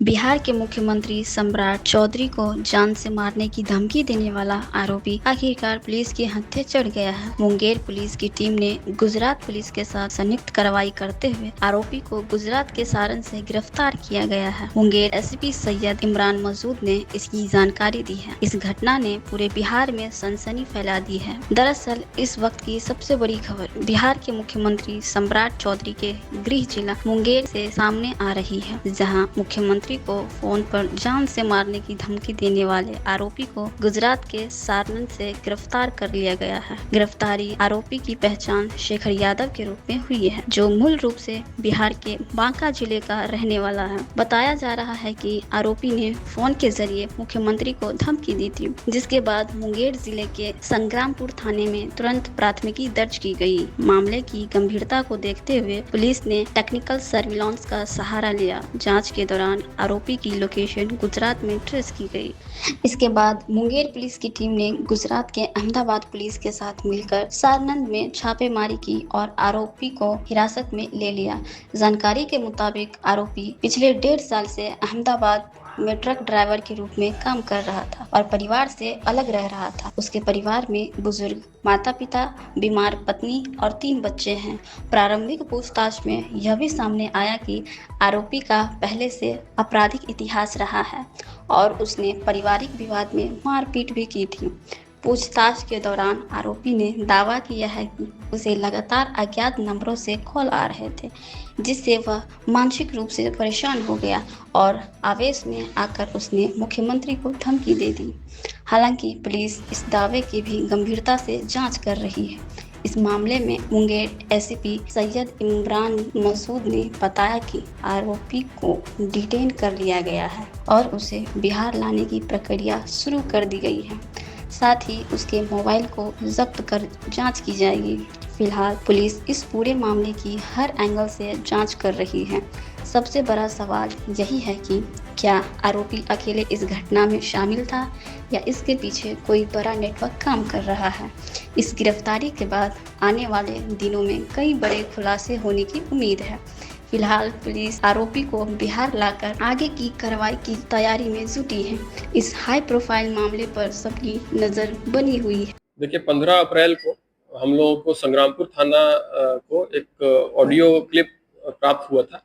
बिहार के मुख्यमंत्री सम्राट चौधरी को जान से मारने की धमकी देने वाला आरोपी आखिरकार पुलिस के हत्थे चढ़ गया है। मुंगेर पुलिस की टीम ने गुजरात पुलिस के साथ संयुक्त कार्रवाई करते हुए आरोपी को गुजरात के सारण से गिरफ्तार किया गया है। मुंगेर एसपी सैयद इमरान मसूद ने इसकी जानकारी दी है। इस घटना ने पूरे बिहार में सनसनी फैला दी है। दरअसल इस वक्त की सबसे बड़ी खबर बिहार के मुख्यमंत्री सम्राट चौधरी के गृह जिला मुंगेर से सामने आ रही है, जहां मुख्यमंत्री को फोन पर जान से मारने की धमकी देने वाले आरोपी को गुजरात के सारण से गिरफ्तार कर लिया गया है। गिरफ्तारी आरोपी की पहचान शेखर यादव के रूप में हुई है, जो मूल रूप से बिहार के बांका जिले का रहने वाला है। बताया जा रहा है कि आरोपी ने फोन के जरिए मुख्यमंत्री को धमकी दी थी, जिसके बाद मुंगेर जिले के संग्रामपुर थाने में तुरंत प्राथमिकी दर्ज की गई। मामले की गंभीरता को देखते हुए पुलिस ने टेक्निकल सर्विलांस का सहारा लिया। जांच के दौरान आरोपी की लोकेशन गुजरात में ट्रेस की गई। इसके बाद मुंगेर पुलिस की टीम ने गुजरात के अहमदाबाद पुलिस के साथ मिलकर सारनंद में छापेमारी की और आरोपी को हिरासत में ले लिया। जानकारी के मुताबिक आरोपी पिछले 1.5 साल से अहमदाबाद में ट्रक ड्राइवर के रूप में काम कर रहा था और परिवार से अलग रह रहा था। उसके परिवार में बुजुर्ग माता पिता, बीमार पत्नी और 3 बच्चे हैं। प्रारंभिक पूछताछ में यह भी सामने आया कि आरोपी का पहले से आपराधिक इतिहास रहा है और उसने पारिवारिक विवाद में मारपीट भी की थी। पूछताछ के दौरान आरोपी ने दावा किया है कि उसे लगातार अज्ञात नंबरों से कॉल आ रहे थे, जिससे वह मानसिक रूप से परेशान हो गया और आवेश में आकर उसने मुख्यमंत्री को धमकी दे दी। हालांकि पुलिस इस दावे की भी गंभीरता से जांच कर रही है। इस मामले में मुंगेर एसपी सैयद इमरान मसूद ने बताया कि आरोपी को डिटेन कर लिया गया है और उसे बिहार लाने की प्रक्रिया शुरू कर दी गई है। साथ ही उसके मोबाइल को जब्त कर जांच की जाएगी। फिलहाल पुलिस इस पूरे मामले की हर एंगल से जांच कर रही है। सबसे बड़ा सवाल यही है कि क्या आरोपी अकेले इस घटना में शामिल था या इसके पीछे कोई बड़ा नेटवर्क काम कर रहा है। इस गिरफ्तारी के बाद आने वाले दिनों में कई बड़े खुलासे होने की उम्मीद है। फिलहाल पुलिस आरोपी को बिहार लाकर आगे की कार्रवाई की तैयारी में जुटी है। इस हाई प्रोफाइल मामले पर सबकी नजर बनी हुई है। देखिए, 15 अप्रैल को हम लोगों को संग्रामपुर थाना को एक ऑडियो क्लिप प्राप्त हुआ था,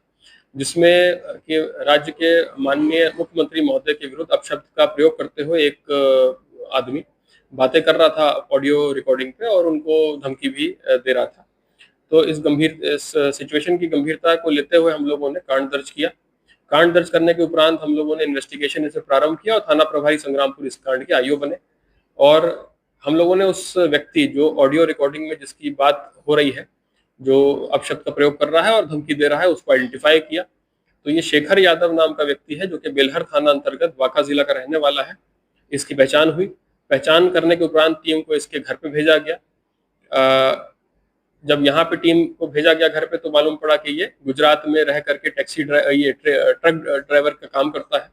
जिसमें कि राज्य के माननीय मुख्यमंत्री महोदय के विरुद्ध अपशब्द का प्रयोग करते हुए एक आदमी बातें कर रहा था ऑडियो रिकॉर्डिंग पे और उनको धमकी भी दे रहा था। तो इस सिचुएशन की गंभीरता को लेते हुए हम लोगों ने कांड दर्ज किया। कांड दर्ज करने के उपरांत हम लोगों ने इन्वेस्टिगेशन इसे प्रारंभ किया और थाना प्रभारी संग्रामपुर इस कांड के आईओ बने और हम लोगों ने उस व्यक्ति जो ऑडियो रिकॉर्डिंग में जिसकी बात हो रही है, जो अपशब्द का प्रयोग कर रहा है और धमकी दे रहा है, उसको आइडेंटिफाई किया। तो ये शेखर यादव नाम का व्यक्ति है, जो कि बेलहर थाना अंतर्गत बांका जिला का रहने वाला है। इसकी पहचान हुई। पहचान करने के उपरांत टीम को इसके घर पे भेजा गया। जब यहाँ पे टीम को भेजा गया घर पे, तो मालूम पड़ा कि ये गुजरात में रह करके ट्रक ड्राइवर का काम करता है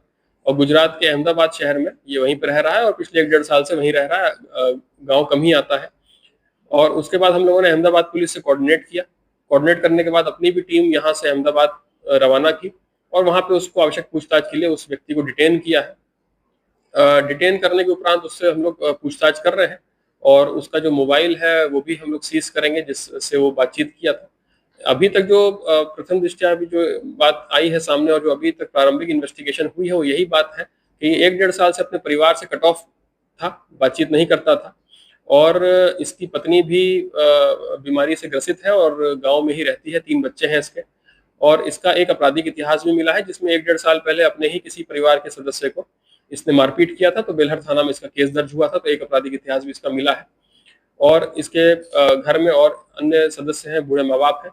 और गुजरात के अहमदाबाद शहर में ये वहीं पर रह रहा है और पिछले 1.5 साल से वहीं रह रहा है। गांव कम ही आता है। और उसके बाद हम लोगों ने अहमदाबाद पुलिस से कोऑर्डिनेट किया। कोऑर्डिनेट करने के बाद अपनी भी टीम यहाँ से अहमदाबाद रवाना की और वहाँ पे उसको आवश्यक पूछताछ के लिए उस व्यक्ति को डिटेन किया है। डिटेन करने के उपरांत उससे हम लोग पूछताछ कर रहे हैं और उसका जो मोबाइल है वो भी हम लोग सीज करेंगे, जिससे वो बातचीत किया था। अभी तक जो प्रथम दृष्टया अभी जो बात आई है सामने और जो अभी तक प्रारंभिक इन्वेस्टिगेशन हुई है, वो यही बात है कि 1.5 साल से अपने परिवार से कट ऑफ था, बातचीत नहीं करता था और इसकी पत्नी भी बीमारी से ग्रसित है और गांव में ही रहती है। 3 बच्चे हैं इसके और इसका एक आपराधिक इतिहास भी मिला है, जिसमें 1.5 साल पहले अपने ही किसी परिवार के सदस्य को इसने मारपीट किया था। तो बेलहर थाना में इसका केस दर्ज हुआ था, तो एक आपराधिक इतिहास भी इसका मिला है और इसके घर में और अन्य सदस्य हैं, बूढ़े माँ बाप हैं।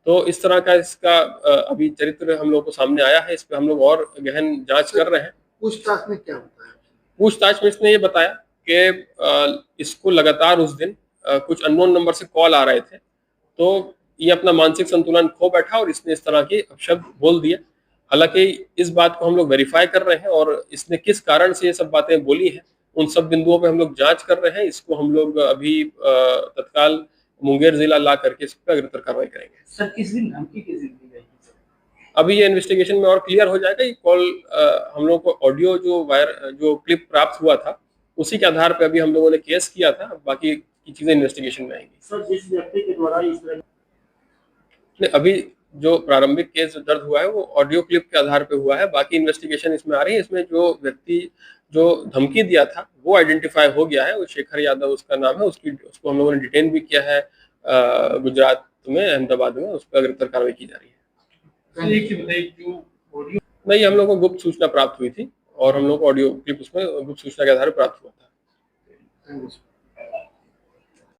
तो इस तरह का इसका अभी चरित्र हम लोग को सामने आया है। इस पर हम लोग और गहन जांच कर रहे हैं। पूछताछ में क्या बताया? पूछताछ में इसने ये बताया कि इसको लगातार उस दिन कुछ अननोन नंबर से कॉल आ रहे थे, तो ये अपना मानसिक संतुलन खो बैठा और इसने इस तरह के अपशब्द बोल दिए। हालांकि इस बात को हम लोग वेरीफाई कर रहे हैं और इसने किस कारण से ये सब बातें बोली हैं, उन सब बिंदुओं पे हम लोग जांच कर रहे हैं। इसको हम लोग अभी तत्काल मुंगेर जिला ला करके इस पर अग्रतर कार्रवाई करेंगे। सर, किस दिन धमकी किस दिन दी गई? अभी ये इन्वेस्टिगेशन में और क्लियर हो जाएगा। ये कॉल हम लोगों को ऑडियो जो क्लिप प्राप्त हुआ था उसी के आधार पे अभी हम लोगों ने केस किया था, बाकी की चीजें इन्वेस्टिगेशन में आएंगी। सर, जिस व्यक्ति के द्वारा इस तरह नहीं, अभी जो प्रारंभिक केस दर्ज हुआ है वो ऑडियो क्लिप के आधार पे हुआ है, बाकी इन्वेस्टिगेशन इसमें आ रही है। इसमें जो व्यक्ति जो धमकी दिया था वो आइडेंटिफाई हो गया है, वो शेखर यादव उसका नाम है। उसको हम लोगों ने डिटेन भी किया है गुजरात में, अहमदाबाद में। उस पर गिरफ्तार कार्रवाई की जा रही है। नहीं, हम लोग को गुप्त सूचना प्राप्त हुई थी और हम लोग को ऑडियो क्लिप उसमें गुप्त सूचना के आधार पर प्राप्त हुआ था।